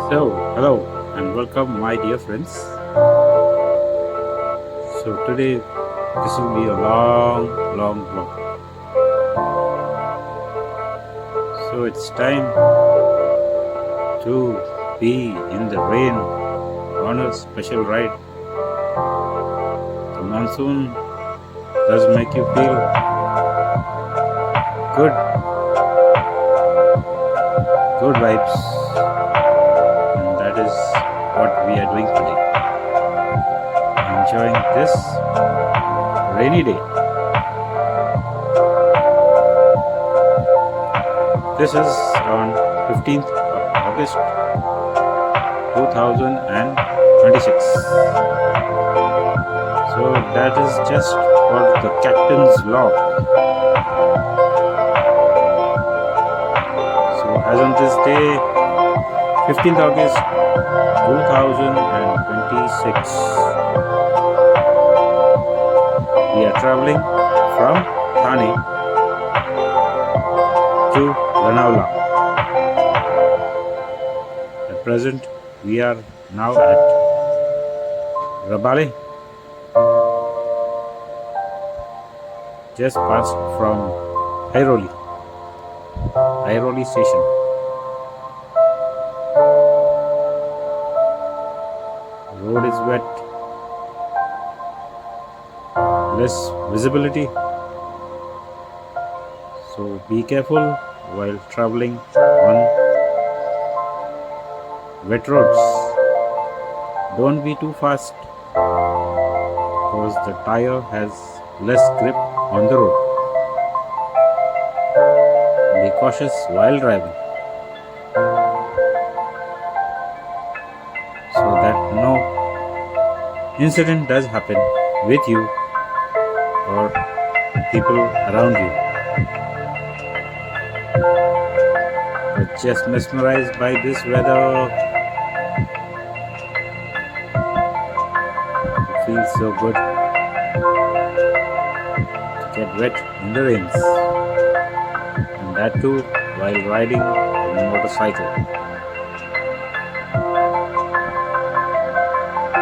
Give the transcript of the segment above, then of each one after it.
So, hello and welcome, my dear friends. So, today this will be a long vlog. So, it's time to be in the rain on a special ride. The monsoon does make you feel good vibes, and that is what we are doing today. Enjoying this rainy day. This is on 15th of August 2026. So that is just for the captain's log. So as on this day, 15th August 2026, we are traveling from Thane to Lonavala. At present, we are now at Lonavala, just passed from Airoli station. The road is wet, less visibility, so be careful while traveling on wet roads. Don't be too fast because the tire has less grip on the road. Be cautious while driving so that no incident does happen with you or people around you. But just mesmerized by this weather. It feels so good to get wet in the rains, and that too while riding a motorcycle.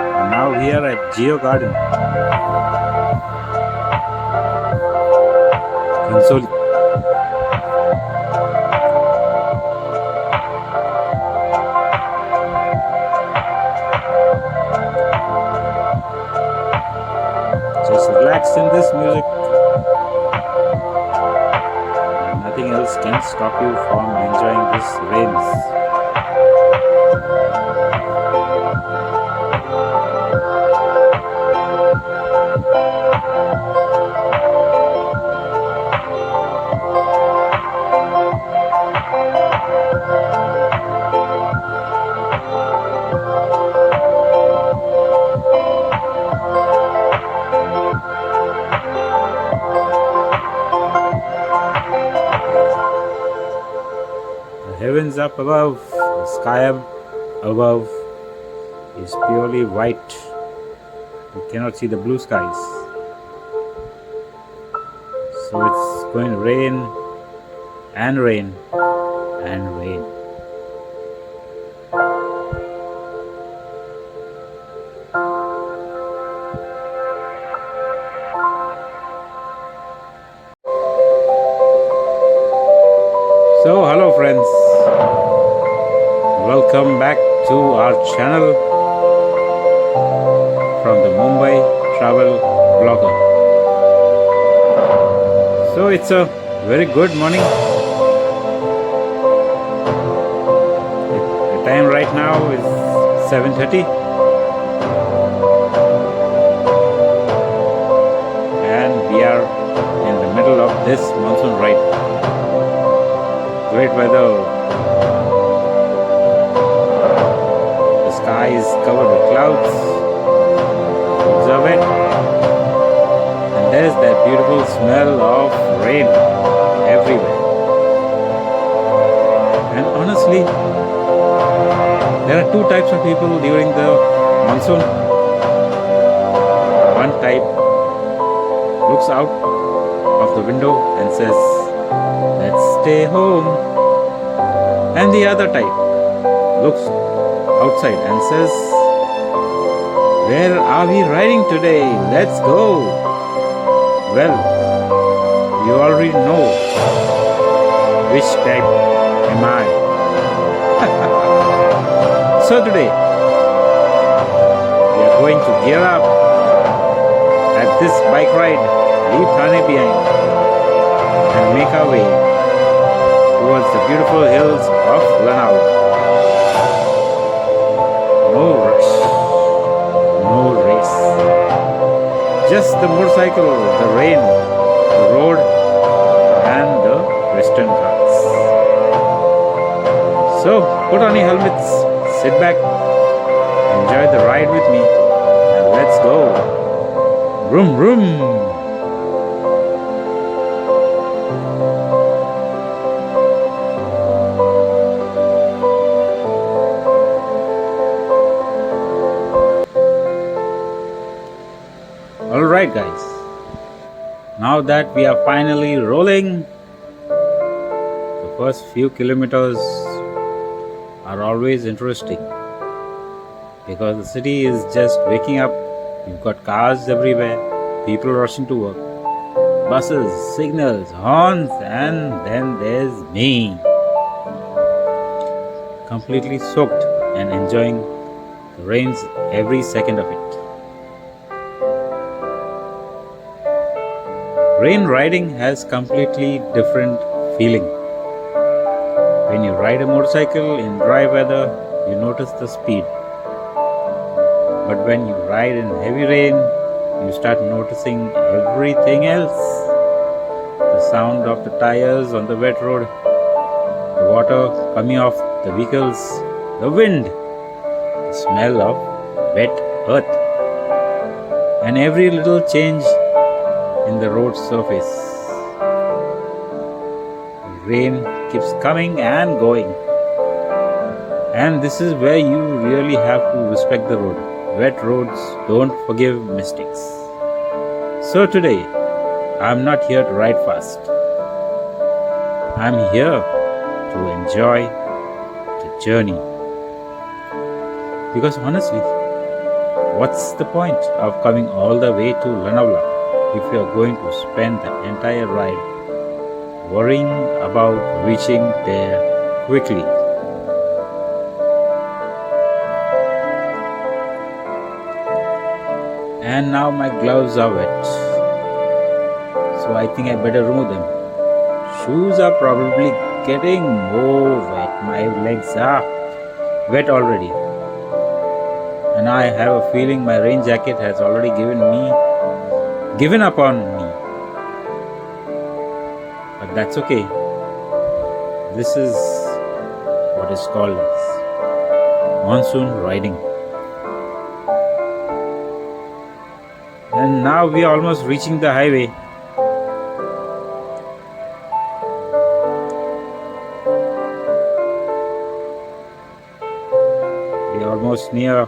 And now we are at Geo Garden, Consoli. Just relax in this music. Nothing else can stop you from enjoying this rains. Heavens up above, the sky up above is purely white. You cannot see the blue skies. So it's going to rain and rain and rain. So hello friends, welcome back to our channel from the Mumbai travel blogger. So it's a very good morning. The time right now is 7:30, and we are in the middle of this monsoon ride. Great weather. The sky is covered with clouds. Observe it. And there's that beautiful smell of rain everywhere. And honestly, there are two types of people during the monsoon. One type looks out of the window and says, "Let's stay home." And the other type looks outside and says, "Where are we riding today? Let's go." Well, you already know which type am I. So today, we are going to gear up at this bike ride, leave Thane behind, and make our way towards the beautiful hills of Lonavala. No rush, no race. Just the motorcycle, the rain, the road, and the western ghats. So, put on your helmets, sit back, enjoy the ride with me, and let's go. Vroom, vroom. Alright guys, now that we are finally rolling, the first few kilometers are always interesting because the city is just waking up. You've got cars everywhere, people rushing to work, buses, signals, horns, and then there's me, completely soaked and enjoying the rains every second of it. Rain riding has completely different feeling. When you ride a motorcycle in dry weather, you notice the speed. But when you ride in heavy rain, you start noticing everything else. The sound of the tires on the wet road, the water coming off the vehicles, the wind, the smell of wet earth, and every little change in the road surface. Rain keeps coming and going, and this is where you really have to respect the road. Wet roads don't forgive mistakes. So today, I'm not here to ride fast. I'm here to enjoy the journey. Because honestly, what's the point of coming all the way to Lonavala if you're going to spend the entire ride worrying about reaching there quickly? And now my gloves are wet, so I think I better remove them. Shoes are probably getting more wet. My legs are wet already, and I have a feeling my rain jacket has already given up on me. But that's okay. This is what is called as monsoon riding. And now we are almost reaching the highway. We are almost near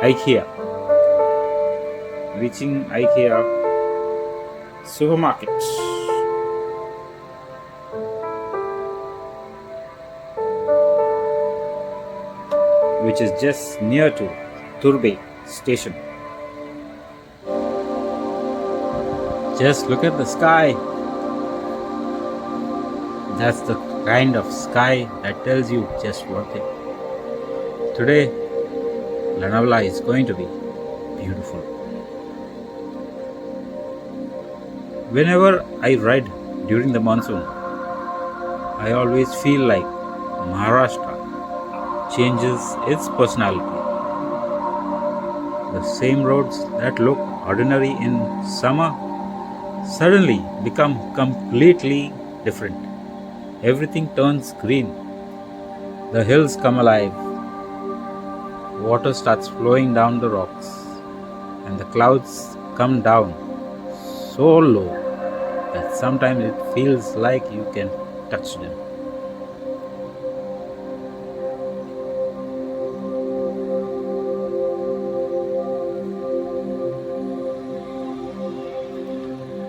IKEA. Reaching IKEA supermarket, which is just near to Turbe station. Just look at the sky. That's the kind of sky that tells you just one thing. Today, Lonavala is going to be beautiful. Whenever I ride during the monsoon, I always feel like Maharashtra changes its personality. The same roads that look ordinary in summer suddenly become completely different. Everything turns green. The hills come alive. Water starts flowing down the rocks, and the clouds come down so low that sometimes it feels like you can touch them.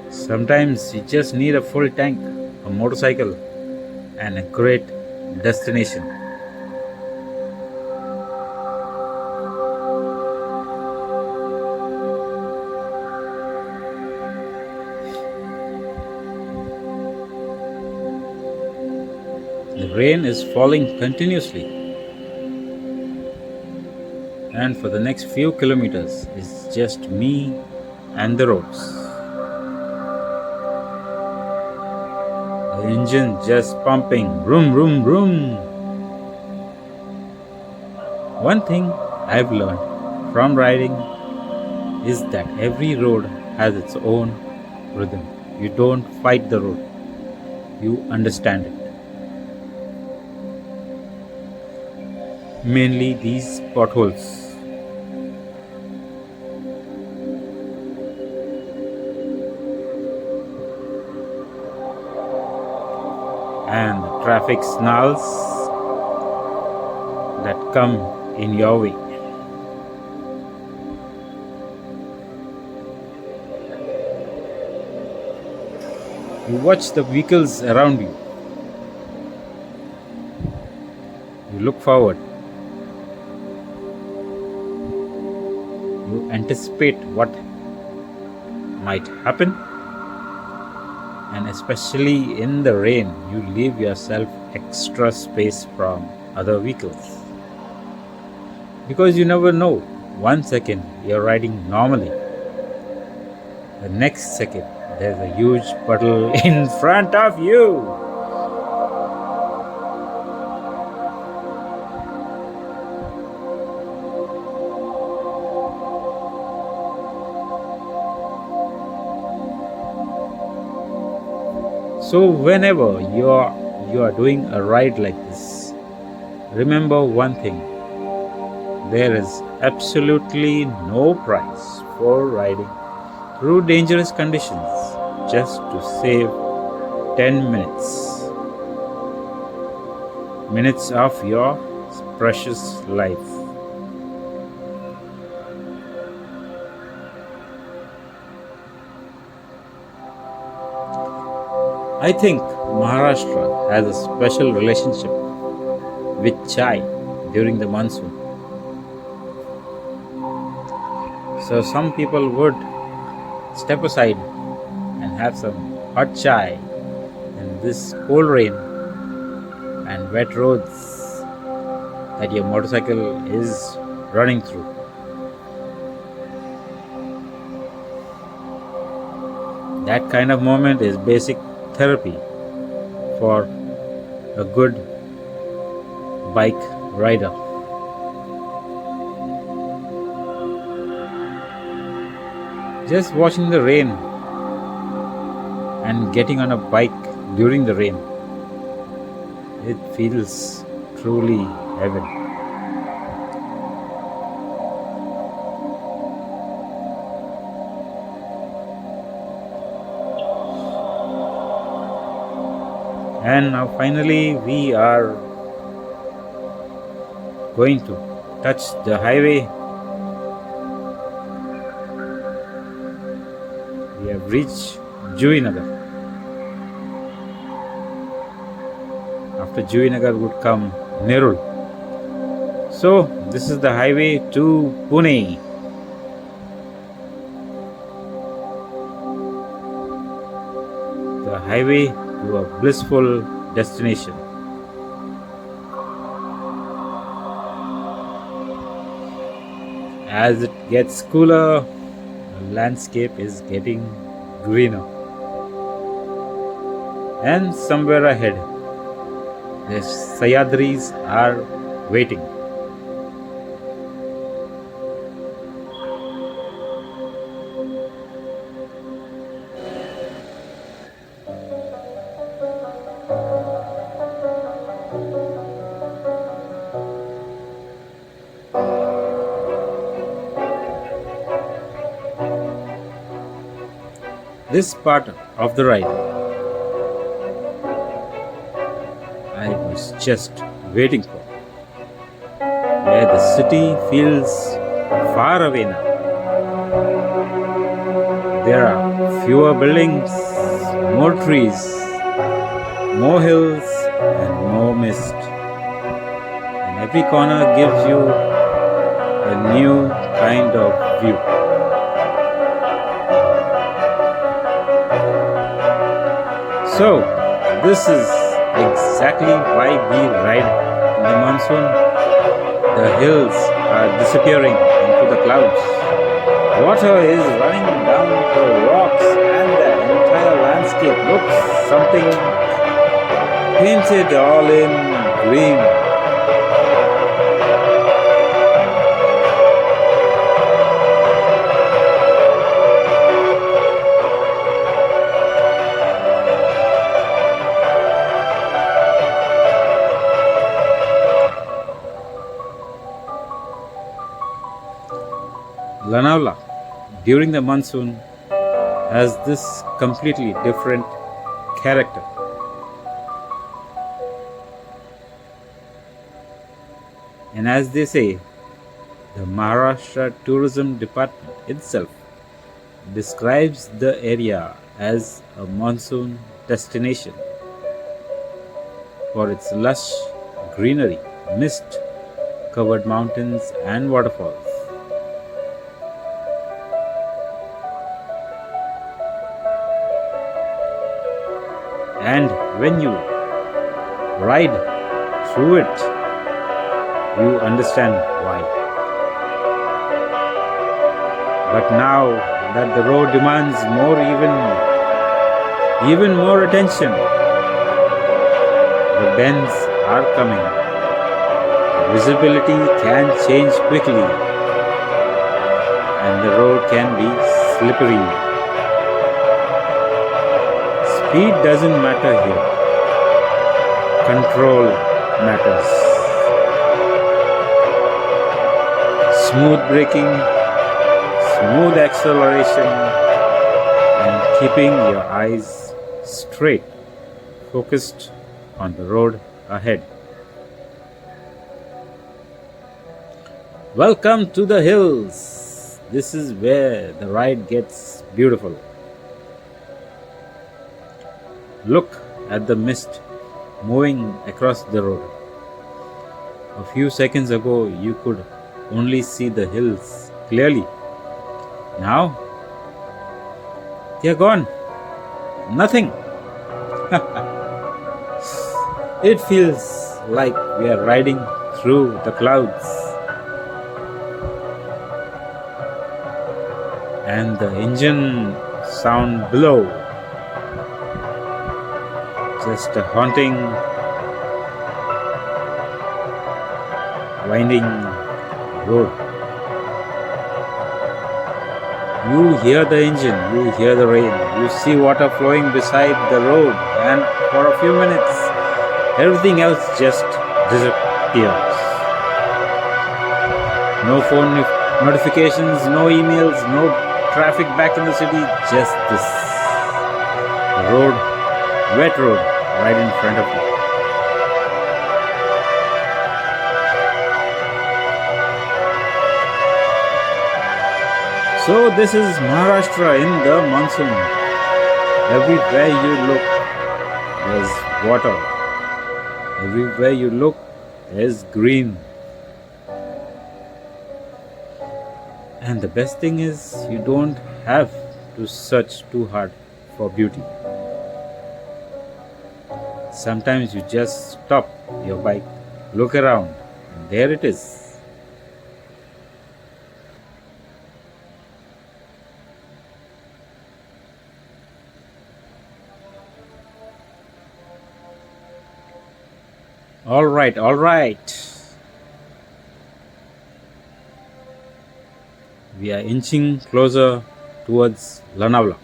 Sometimes you just need a full tank, a motorcycle, and a great destination. The rain is falling continuously, and for the next few kilometers, it's just me and the roads. The engine just pumping, vroom, vroom, vroom. One thing I've learned from riding is that every road has its own rhythm. You don't fight the road, you understand it. Mainly these potholes. And the traffic snarls that come in your way. You watch the vehicles around you. You look forward. You anticipate what might happen. And especially in the rain, you leave yourself extra space from other vehicles. Because you never know, 1 second you're riding normally, the next second there's a huge puddle in front of you. So whenever you are doing a ride like this, remember one thing. There is absolutely no price for riding through dangerous conditions just to save 10 minutes of your precious life. I think Maharashtra has a special relationship with chai during the monsoon. So some people would step aside and have some hot chai in this cold rain and wet roads that your motorcycle is running through. That kind of moment is basic therapy for a good bike rider. Just watching the rain and getting on a bike during the rain, it feels truly heaven. And now finally we are going to touch the highway. We have reached Juinagar. After Juinagar would come Nerul. So this is the highway to Pune. The highway to a blissful destination. As it gets cooler, the landscape is getting greener. And somewhere ahead, the Sayadris are waiting. This part of the ride, I was just waiting for, where the city feels far away now. There are fewer buildings, more trees, more hills, and more mist. And every corner gives you a new kind of view. So, this is exactly why we ride in the monsoon. The hills are disappearing into the clouds. Water is running down the rocks, and the entire landscape looks something painted all in green. Lonavala, during the monsoon, has this completely different character. And as they say, the Maharashtra Tourism Department itself describes the area as a monsoon destination for its lush greenery, mist covered mountains, and waterfalls. And when you ride through it, you understand why. But now that the road demands even more attention, the bends are coming. Visibility can change quickly, and the road can be slippery. Speed doesn't matter here. Control matters. Smooth braking, smooth acceleration, and keeping your eyes straight, focused on the road ahead. Welcome to the hills. This is where the ride gets beautiful. Look at the mist moving across the road. A few seconds ago, you could only see the hills clearly. Now, they're gone. Nothing. It feels like we are riding through the clouds. And the engine sound below, just a haunting, winding road. You hear the engine, you hear the rain, you see water flowing beside the road, and for a few minutes, everything else just disappears. No phone notifications, no emails, no traffic back in the city, just this road, wet road, right in front of you. So this is Maharashtra in the monsoon. Everywhere you look, there's water. Everywhere you look, there's green. And the best thing is, you don't have to search too hard for beauty. Sometimes you just stop your bike, look around, and there it is. All right, all right. We are inching closer towards Lonavala.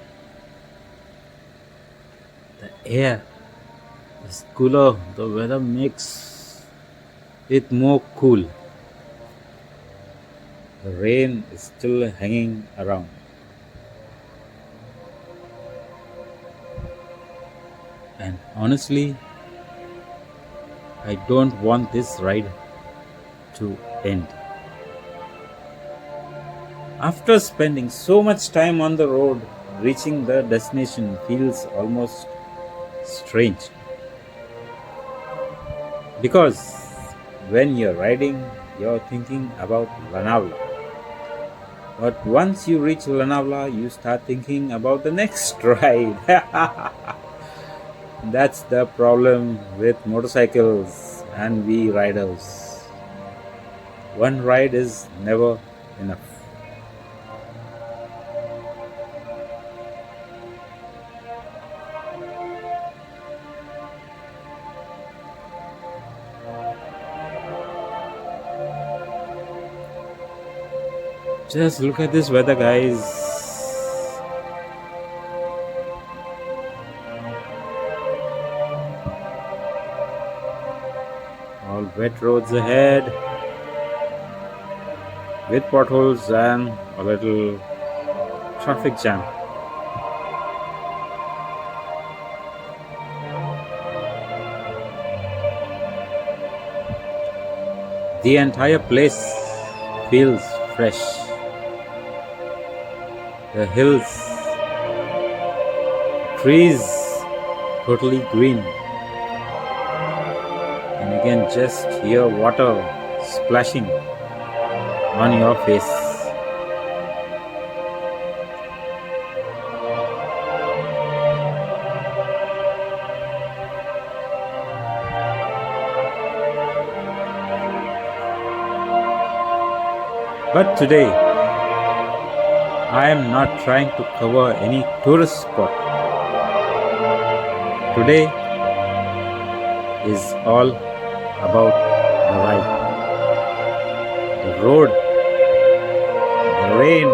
The air is cooler, the weather makes it more cool. The rain is still hanging around. And honestly, I don't want this ride to end. After spending so much time on the road, reaching the destination feels almost strange. Because when you're riding, you're thinking about Lonavala. But once you reach Lonavala, you start thinking about the next ride. That's the problem with motorcycles and we riders. One ride is never enough. Just look at this weather, guys. All wet roads ahead with potholes and a little traffic jam. The entire place feels fresh. The hills, trees, totally green. And you can just hear water splashing on your face. But today, I am not trying to cover any tourist spot. Today is all about the ride, the road, the rain,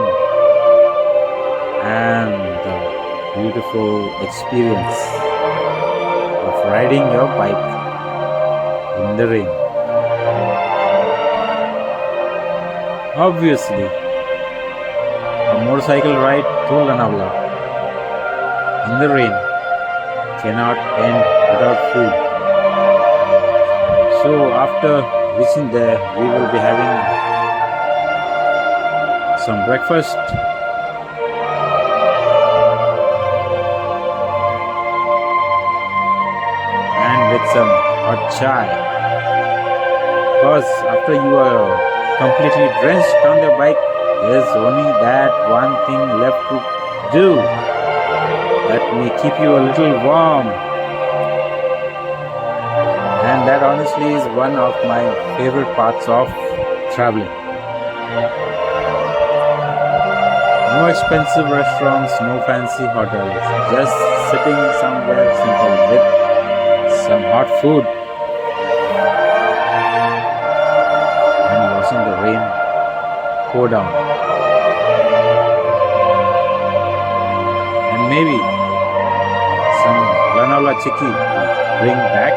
and the beautiful experience of riding your bike in the rain. Obviously, a motorcycle ride to Lonavala in the rain cannot end without food. So after reaching there, we will be having some breakfast and with some hot chai. Because after you are completely drenched on the bike, there's only that one thing left to do that may keep you a little warm. And that honestly is one of my favorite parts of traveling. No expensive restaurants, no fancy hotels, just sitting somewhere simple with some hot food and watching the rain pour down. And maybe some Lonavala chicky to bring back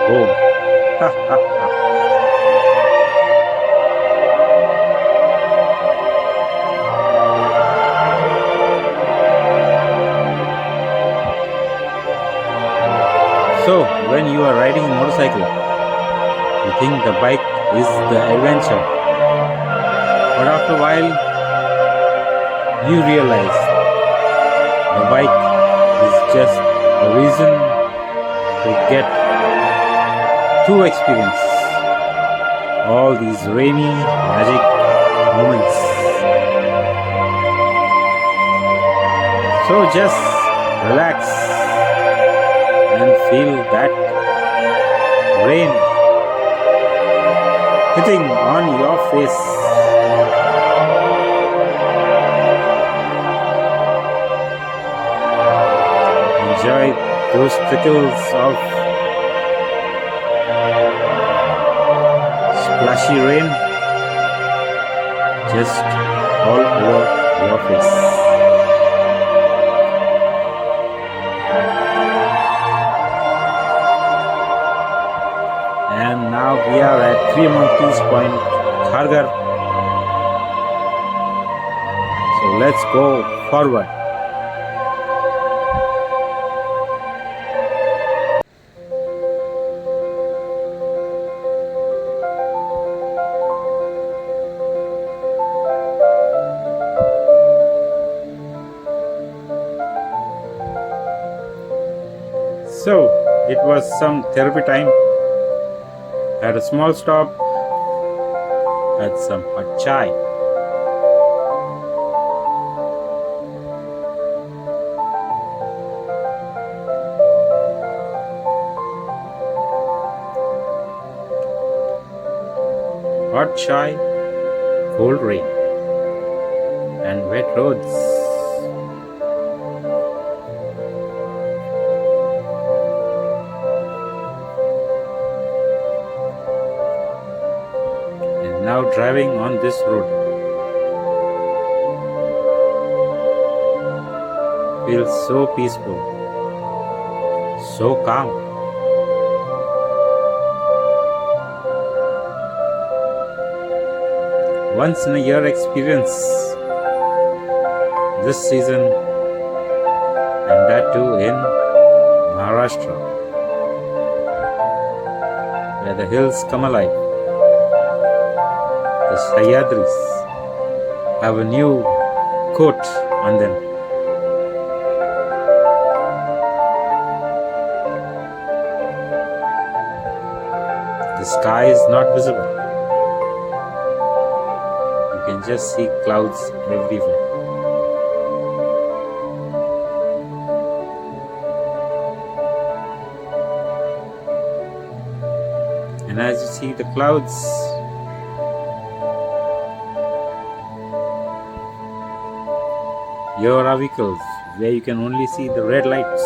home. So, when you are riding a motorcycle, you think the bike is the adventure. But after a while, you realize the bike is just a reason to get to experience all these rainy magic moments. So just relax and feel that rain hitting on your face. Enjoy those trickles of splashy rain just all over your face. And now we are at Three Monkeys Point, Khargar. So let's go forward. So it was some therapy time. Had a small stop, had some hot chai. Hot chai, cold rain, and wet roads. And now driving on this road feels so peaceful, so calm. Once in a year experience this season, and that too in Maharashtra, where the hills come alive. The Sahyadris have a new coat on them. The sky is not visible. You can just see clouds everywhere. And as you see the clouds, here are vehicles where you can only see the red lights.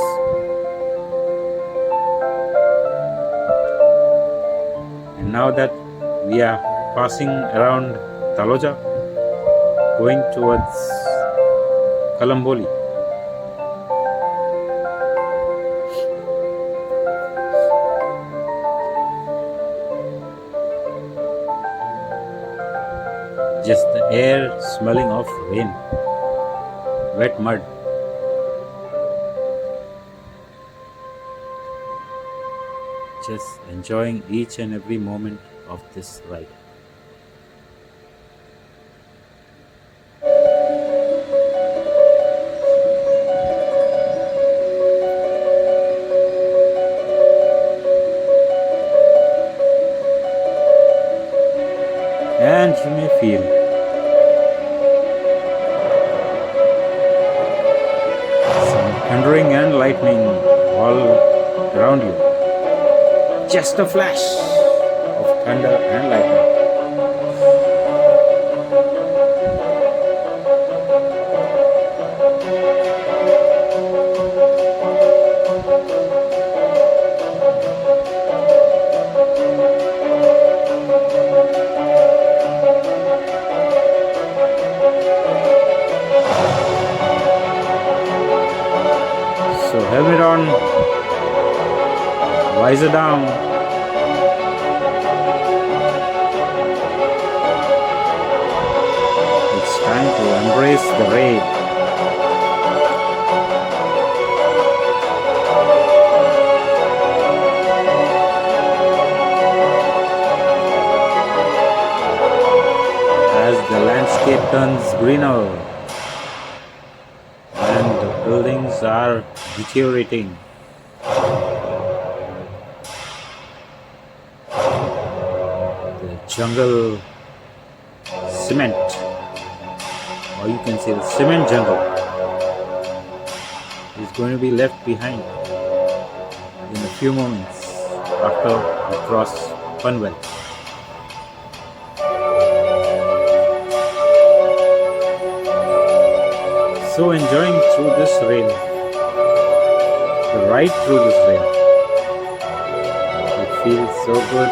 And now that we are passing around Taloja, going towards Kalamboli, just the air smelling of rain, wet mud. Just enjoying each and every moment of this ride. And you may feel some thundering and lightning all around you. Just a flash of thunder and lightning. So helmet on, visor down. It's time to embrace the raid. As the landscape turns greener and the buildings are deteriorating, the jungle cement, or you can say the cement jungle, is going to be left behind in a few moments after we cross Panvel. So enjoying through this rain, the ride through this rain. It feels so good,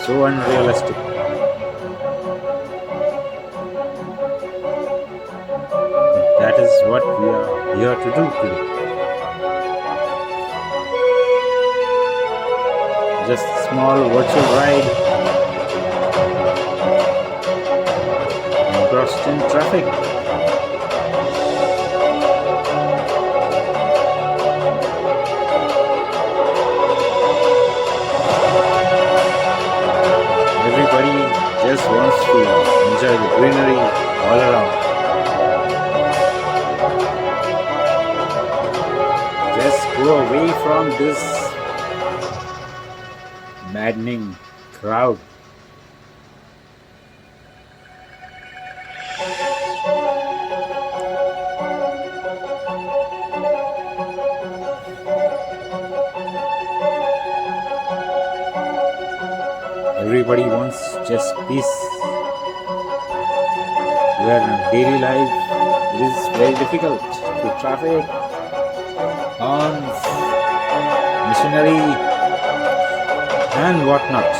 so unrealistic. But that is what we are here to do today. Just a small virtual ride engrossed in traffic. Everybody just wants to enjoy the greenery all around. Just go away from this maddening crowd. Everybody wants just peace. Where in daily life it is very difficult to traffic, horns, machinery, and whatnot.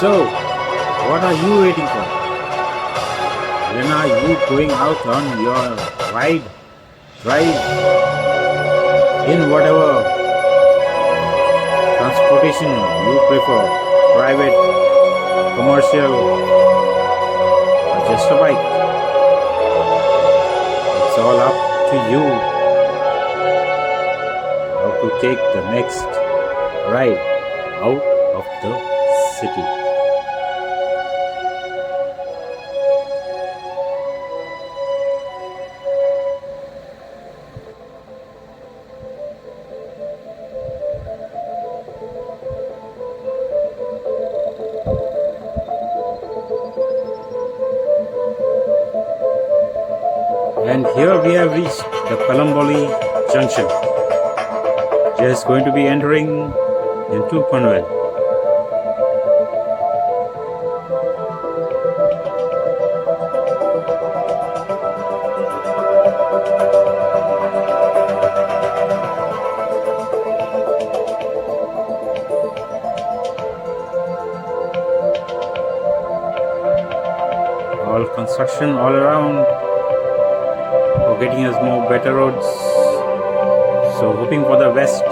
So, what are you waiting for? When are you going out on your ride, drive, in whatever transportation you prefer, private, commercial, or just a bike? It's all up to you how to take the next ride out of the city. And here we have reached the Palamboli junction. Just going to be entering into Panvel. All construction all around for getting us more better roads. So hoping for the best.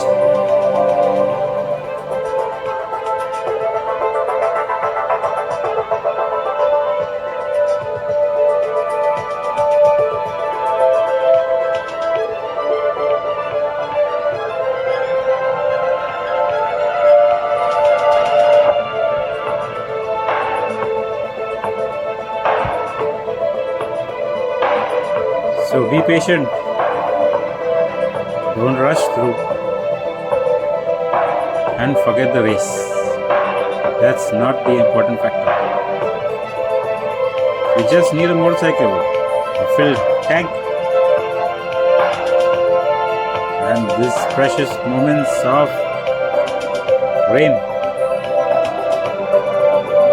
So be patient. Don't rush through and forget the race. That's not the important factor. We just need a motorcycle, a filled tank, and these precious moments of rain,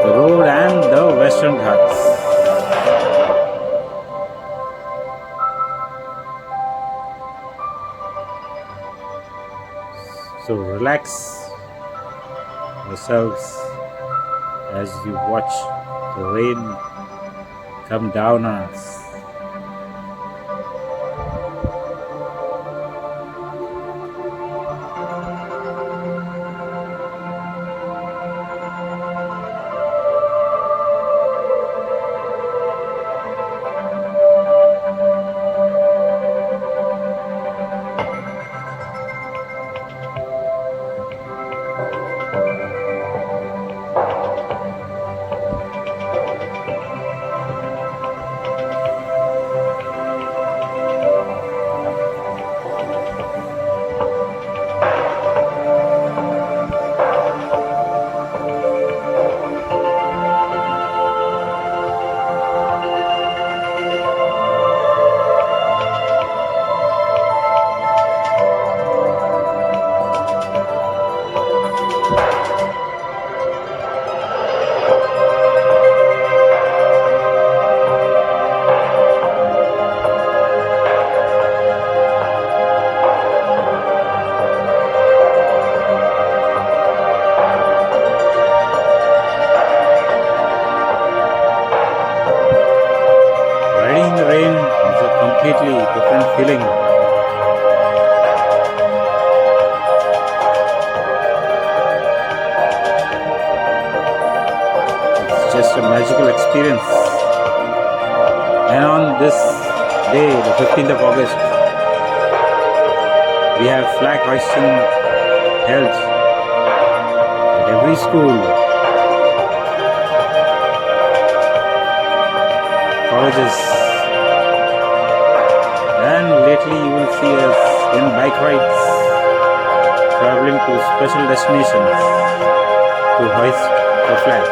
the road and the Western Ghats. So relax yourselves as you watch the rain come down on us. Completely different feeling. It's just a magical experience. And on this day, the 15th of August, we have flag hoisting held at every school, colleges, and see us in bike rides, traveling to special destinations to hoist the flag.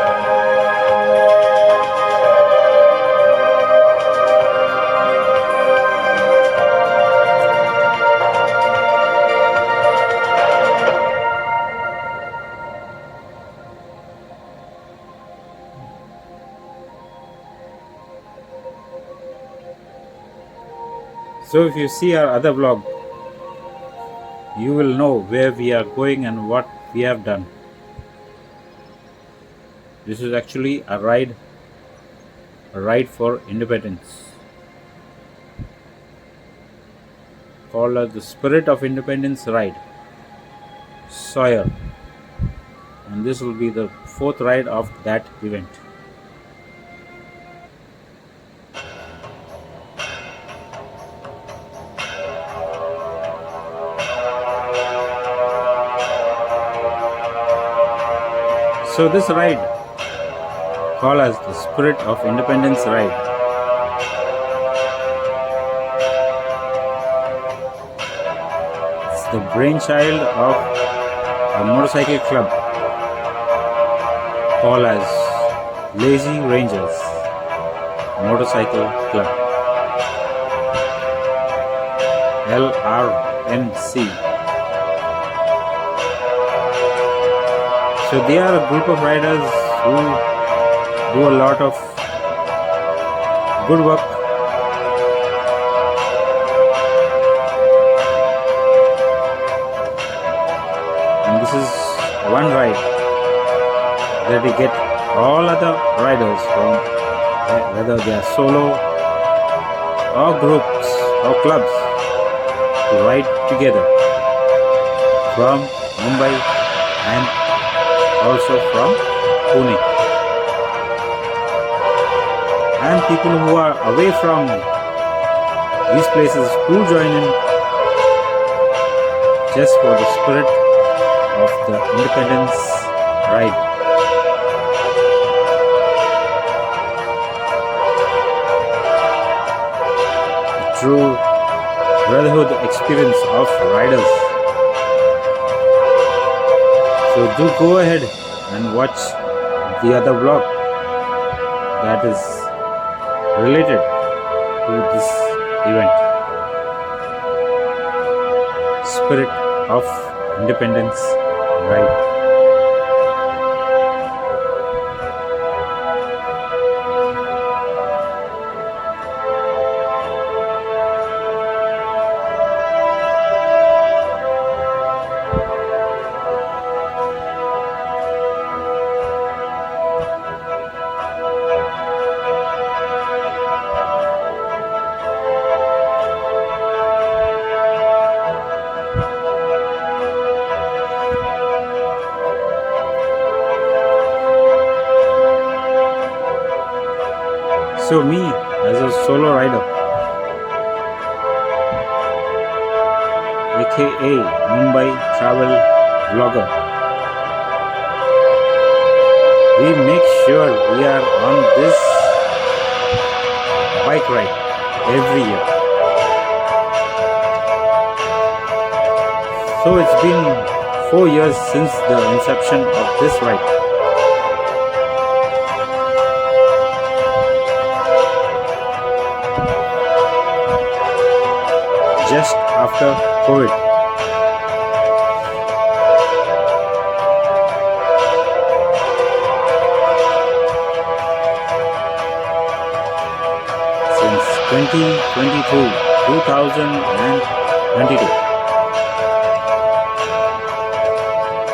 So if you see our other vlog, you will know where we are going and what we have done. This is actually a ride for independence, called as the Spirit of Independence Ride, Sawyer. And this will be the fourth ride of that event. So this ride, called as the Spirit of Independence Ride, it's the brainchild of a motorcycle club called as Lazy Rangers Motorcycle Club, LRMC. So they are a group of riders who do a lot of good work. And this is one ride that we get all other riders from, whether they are solo or groups or clubs, to ride together from Mumbai and also from Pune. And people who are away from these places do join in just for the spirit of the independence ride. A true brotherhood experience of riders. So do go ahead and watch the other vlog that is related to this event, Spirit of Independence Ride. So me, as a solo rider, aka Mumbai travel vlogger, we make sure we are on this bike ride every year. So it's been 4 years since the inception of this ride. Just after COVID. Since 2022,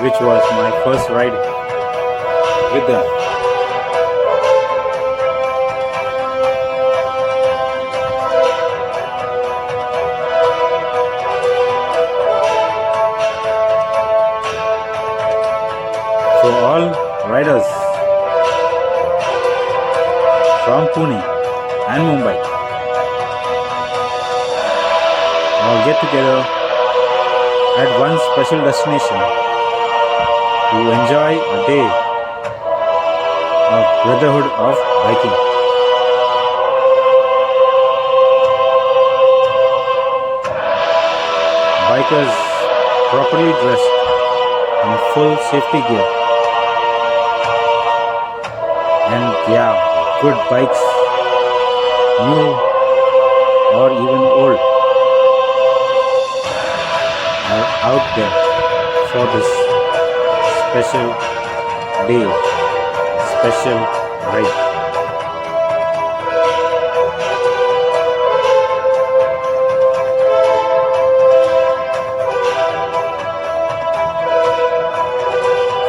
which was my first ride with them. So all riders from Pune and Mumbai all get together at one special destination to enjoy a day of brotherhood of biking. bikers properly dressed in full safety gear, and yeah, good bikes, new or even old, are out there for this special day, special ride.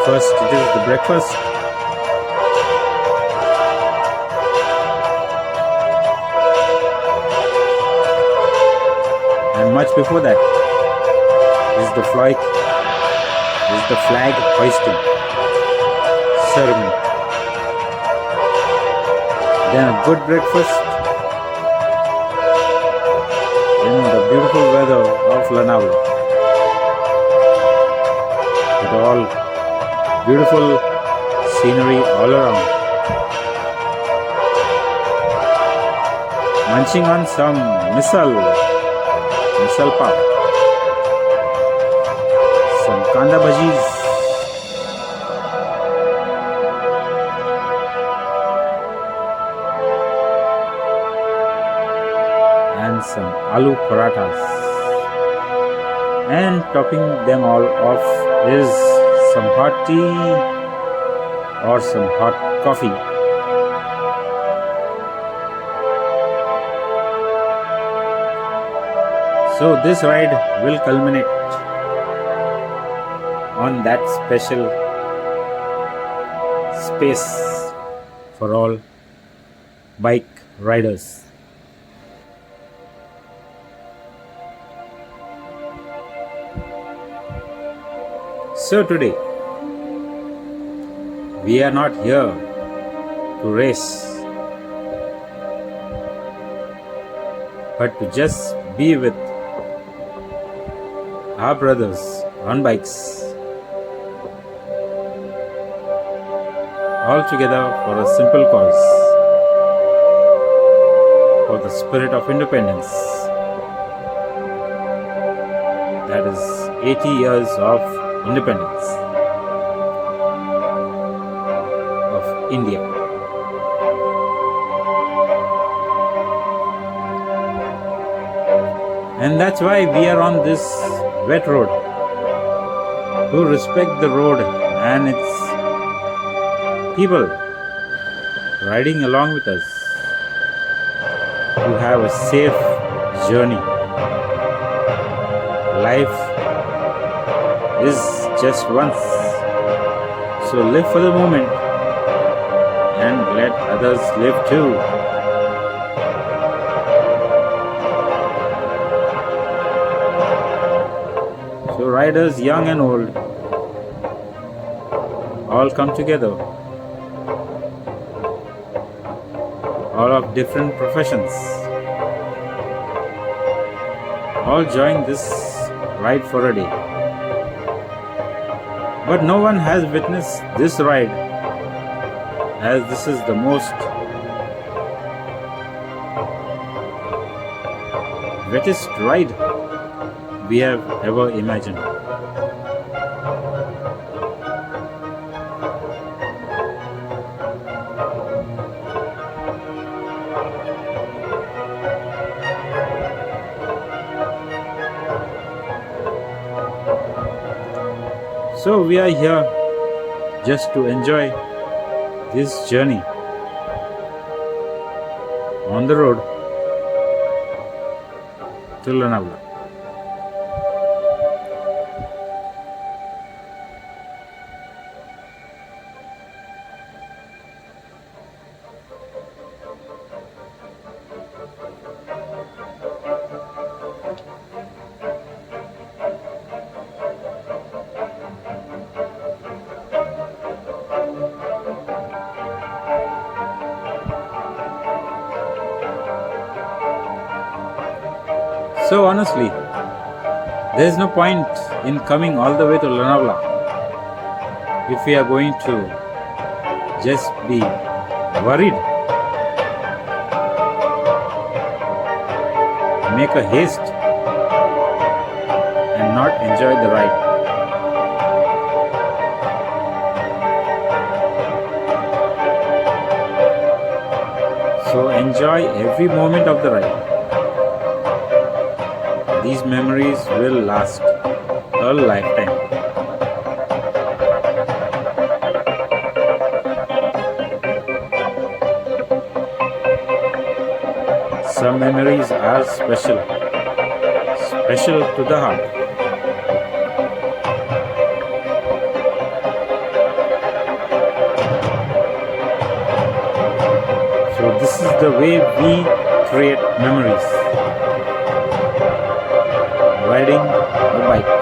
First, it is the breakfast. And much before that is the flag hoisting ceremony. Then a good breakfast in the beautiful weather of Lonavala, with all beautiful scenery all around. Munching on some misal pav, some kanda bhajis, and some aloo parathas. And topping them all off is some hot tea or some hot coffee. So this ride will culminate on that special space for all bike riders. So today, we are not here to race, but to just be with our brothers on bikes, all together for a simple cause, for the spirit of independence, that is 80 years of independence of India. And that's why we are on this wet road, to respect the road and its people riding along with us, to have a safe journey. Life is just once, so live for the moment and let others live too. So riders young and old all come together, all of different professions, all join this ride for a day. But no one has witnessed this ride, as this is the most wettest ride we have ever imagined. So we are here just to enjoy this journey on the road to Lonavala. So honestly, there is no point in coming all the way to Lonavala if we are going to just be worried, make a haste, and not enjoy the ride. So enjoy every moment of the ride. These memories will last a lifetime. Some memories are special to the heart. So this is the way we create memories. Riding a bike,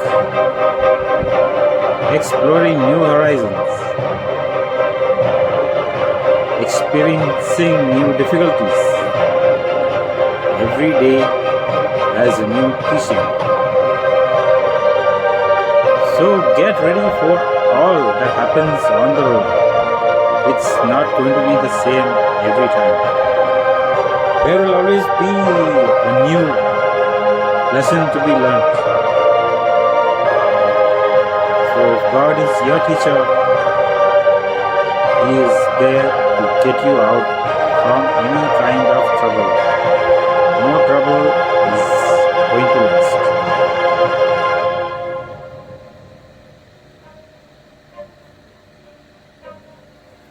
exploring new horizons, experiencing new difficulties. Every day has a new teaching. So get ready for all that happens on the road. It's not going to be the same every time. There will always be a new lesson to be learned. So if God is your teacher, He is there to get you out from any kind of trouble. No trouble is going to last.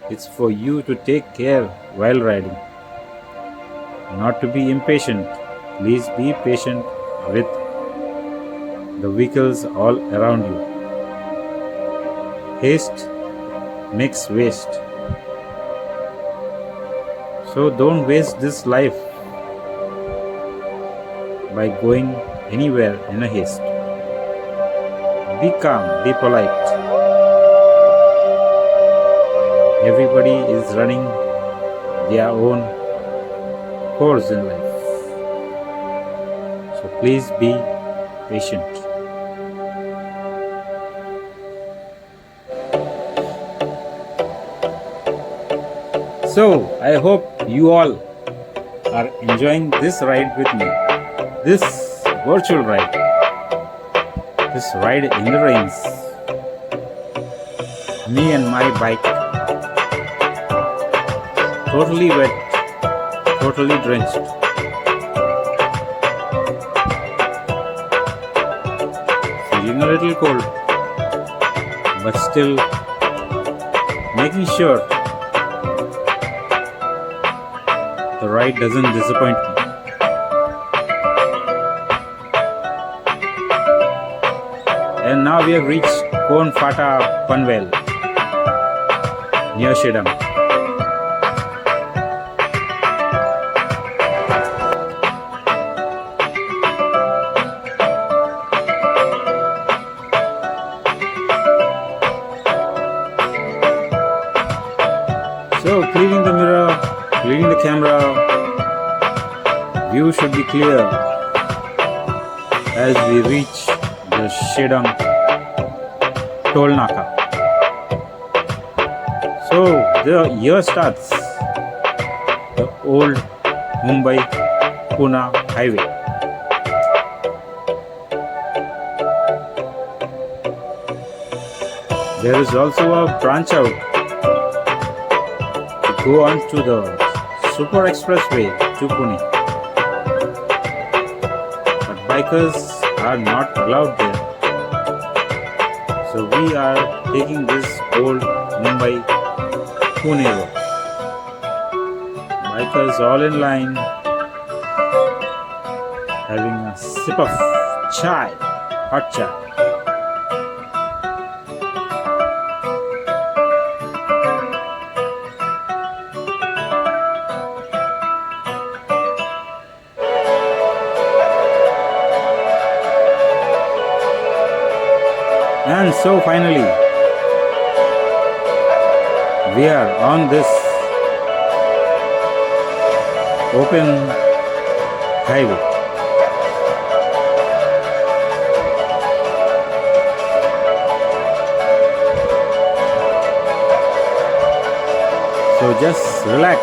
It's for you to take care while riding, not to be impatient. Please be patient with the vehicles all around you. Haste makes waste. So don't waste this life by going anywhere in a haste. Be calm, be polite. Everybody is running their own course in life. So please be patient. So I hope you all are enjoying this ride with me. This virtual ride. This ride in the rains. Me and my bike. Totally wet. Totally drenched. Feeling a little cold. But still making sure the ride doesn't disappoint me. And now we have reached Konfata Panvel near Shedam. So cleaning the mirror, cleaning the camera, view should be clear as we reach the Shedam toll naka. So the year starts the old Mumbai-Pune highway. There is also a branch out to go on to the super expressway to Pune. But bikers are not allowed there. So we are taking this old Mumbai-Pune road. Bikers all in line, having a sip of chai, hot chai. And so finally, we are on this open highway. So just relax.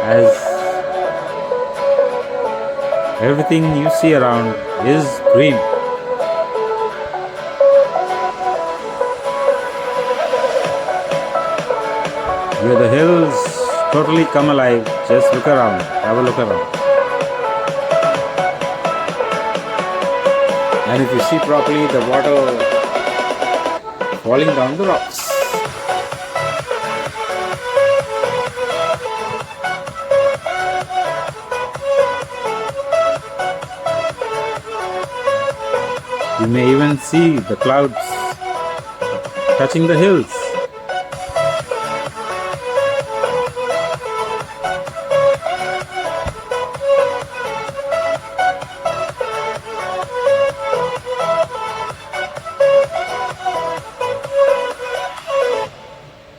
As Everything you see around is green. Here the hills totally come alive. Just look around, have a look around. And if you see properly, the water falling down the rocks. You may even see the clouds touching the hills.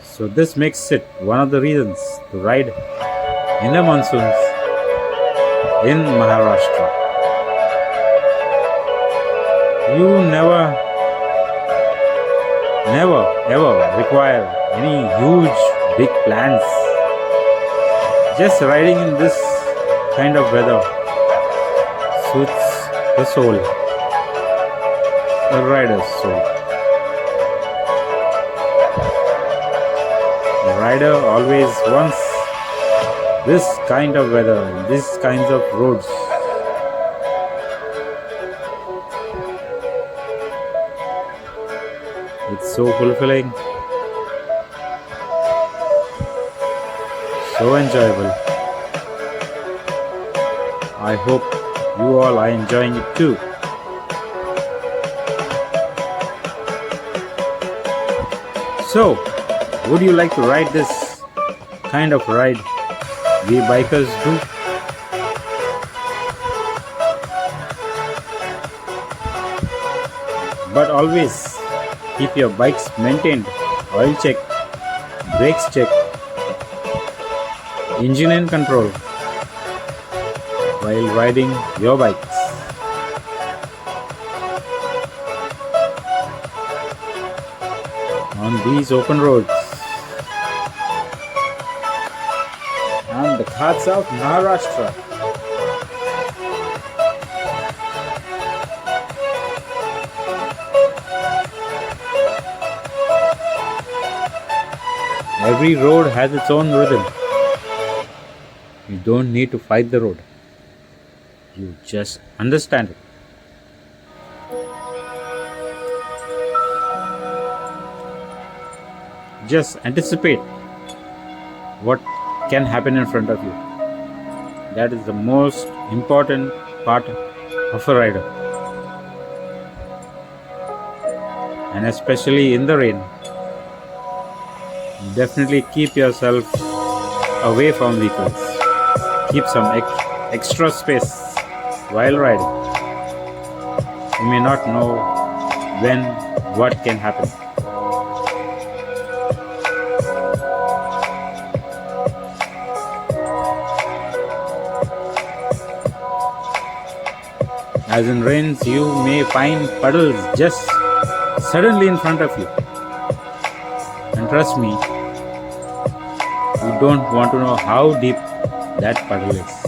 So this makes it one of the reasons to ride in the monsoons in Maharashtra. You never ever require any huge big plans. Just riding in this kind of weather suits the soul, the rider's soul. The rider always wants this kind of weather, these kinds of roads. It's so fulfilling, so enjoyable. I hope you all are enjoying it too. So, would you like to ride this kind of ride we bikers do? But always keep your bikes maintained, oil check, brakes check, engine in control while riding your bikes. On these open roads and the ghats of Maharashtra. Every road has its own rhythm. You don't need to fight the road. You just understand it. Just anticipate what can happen in front of you. That is the most important part of a rider. And especially in the rain, definitely keep yourself away from vehicles. Keep some extra space while riding. You may not know when what can happen. As in rains, you may find puddles just suddenly in front of you. And trust me, you don't want to know how deep that puddle is.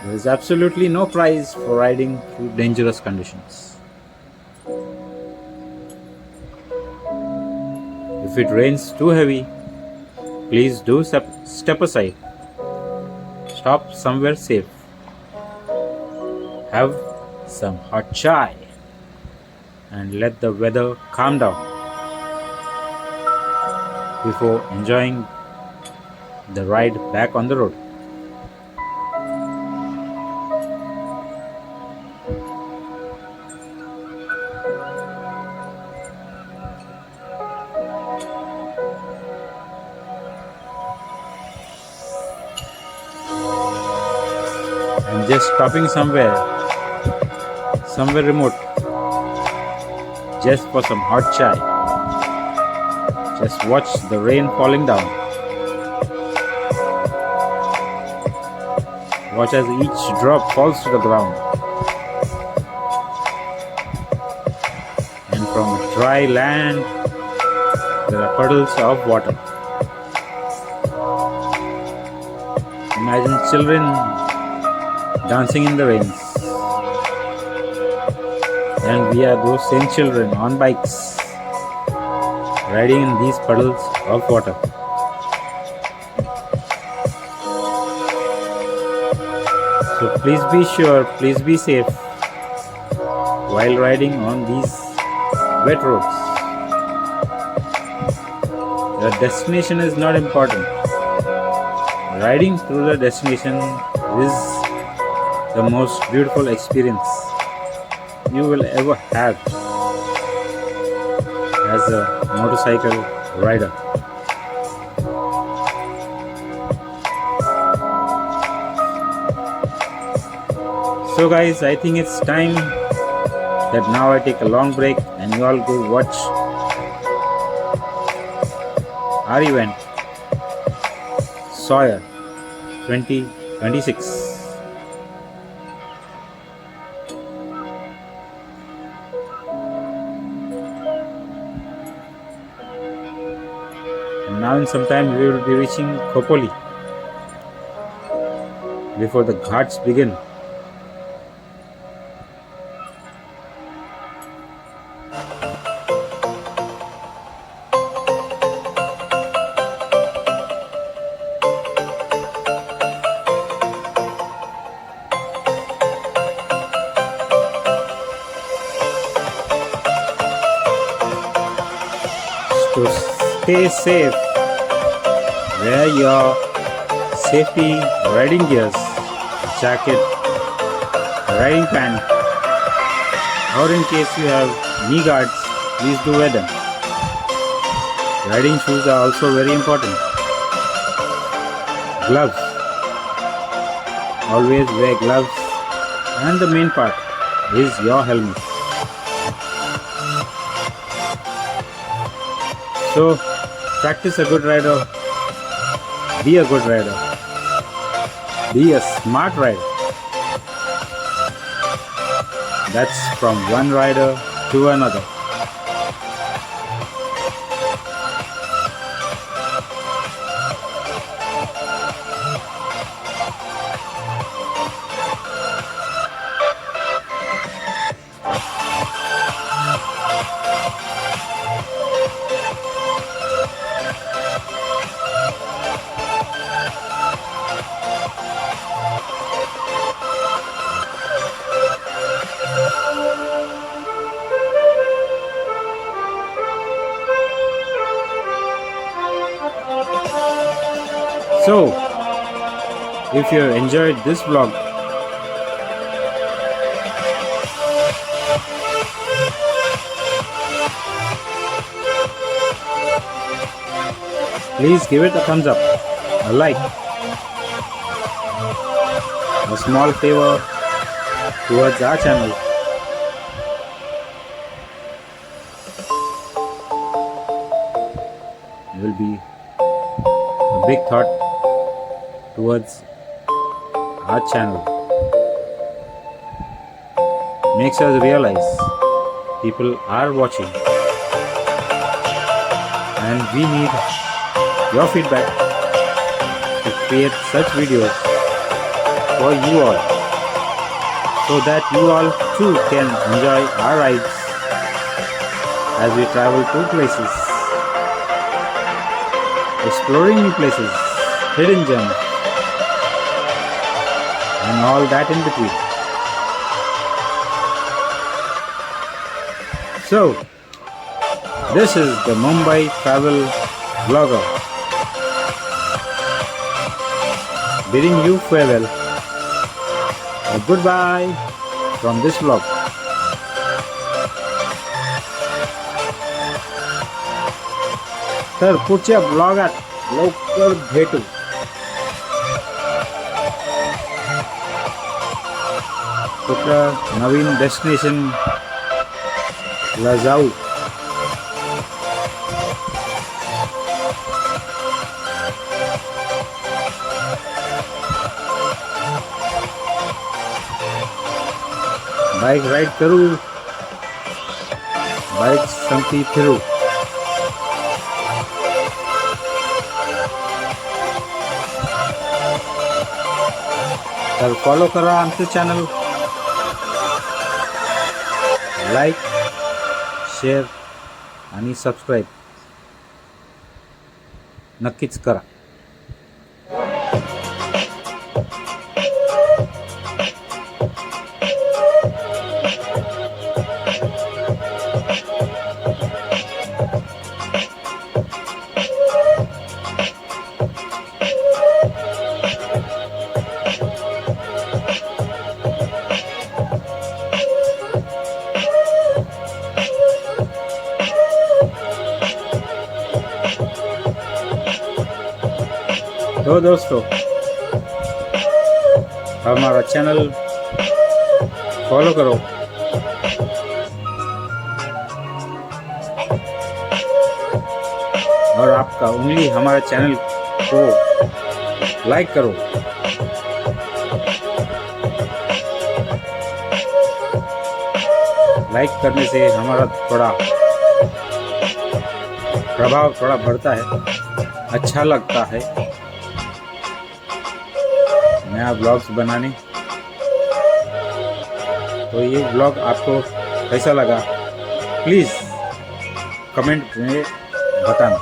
There is absolutely no prize for riding through dangerous conditions. If it rains too heavy, please do step aside. Stop somewhere safe. Have some hot chai and let the weather calm down before enjoying the ride back on the road. And just stopping somewhere remote, just for some hot chai. Just watch the rain falling down. Watch as each drop falls to the ground. dry land, there are puddles of water. Imagine children dancing in the rains. And we are those same children on bikes, riding in these puddles of water. So please be sure, please be safe while riding on these wet roads. The destination is not important. Riding through the destination is the most beautiful experience you will ever have as a motorcycle rider. So guys, I think it's time that now I take a long break and you all go watch our event Sawyer 2026. And now in some time we will be reaching Khopoli before the ghats begin. To stay safe, wear your safety riding gears, jacket, riding pant, or in case you have knee guards, please do wear them. Riding shoes are also very important. Gloves, always wear gloves, and the main part is your helmet. So, practice a good rider, be a good rider, be a smart rider. That's from one rider to another. So, if you enjoyed this vlog, please give it a thumbs up, a like, a small favor towards our channel. It will be a big thought towards our channel. Makes us realize people are watching and we need your feedback to create such videos for you all, so that you all too can enjoy our rides as we travel to places, exploring new places, hidden gems, and all that in between. So, this is the Mumbai travel vlogger bidding you farewell. A goodbye from this vlog. तर पुढच्या ब्लॉगात लवकर भेटू. कुठं नवीन destination ला जाऊ. Bike ride करू, bike सांगती फिरू. तर follow करा आमचं चॅनल, लाईक, शेअर आणि सबस्क्राईब नक्कीच करा. तो दोस्तों, हमारा चैनल फॉलो करो और आपका उंगली हमारे चैनल को लाइक करो. लाइक करने से हमारा प्रभाव थोड़ा बढ़ता है, अच्छा लगता है नया ब्लॉग्स बनाने. तो ये ब्लॉग आपको कैसा लगा प्लीज़ कमेंट में बताना.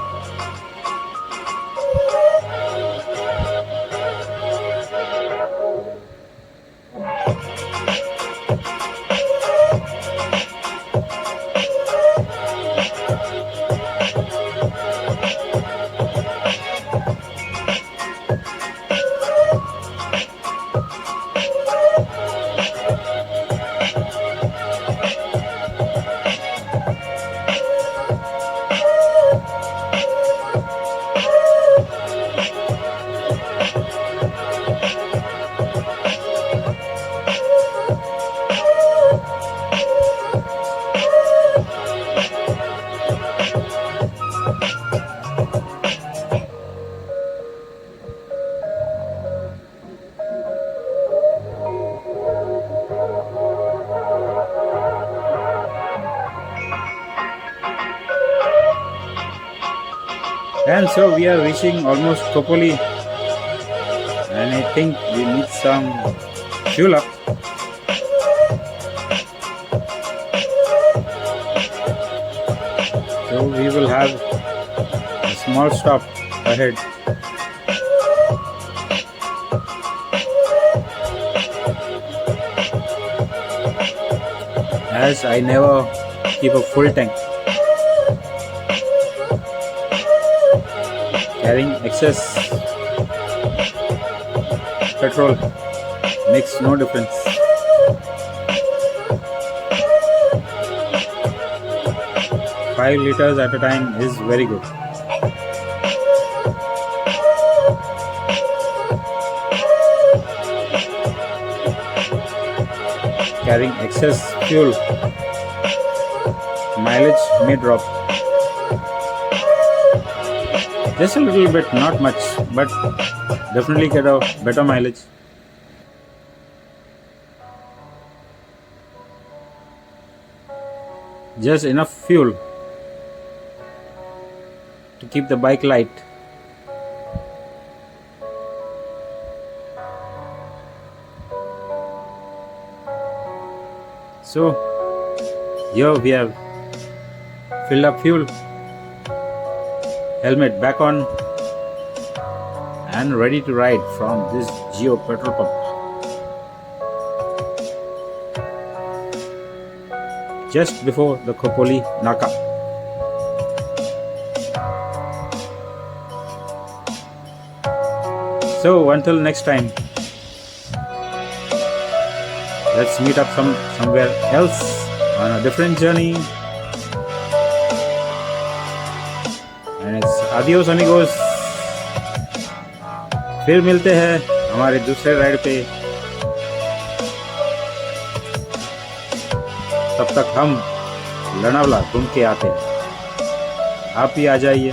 And so we are reaching almost Kopoli, and I think we need some fuel up. So we will have a small stop ahead. As I never keep a full tank. Carrying excess petrol makes no difference. Five liters at a time is very good. Carrying excess fuel, mileage may drop. Just a little bit, not much, but definitely get a better mileage. Just enough fuel to keep the bike light. So here we have filled up fuel, helmet back on, and ready to ride from this Geo petrol pump. Just before the Kopoli Naka. So until next time, let's meet up somewhere else on a different journey. And it's adios amigos. फिर मिलते हैं हमारे दूसरे ride पे. तब तक हम लोनावाला घूम के आते हैं. आप भी आ जाइए.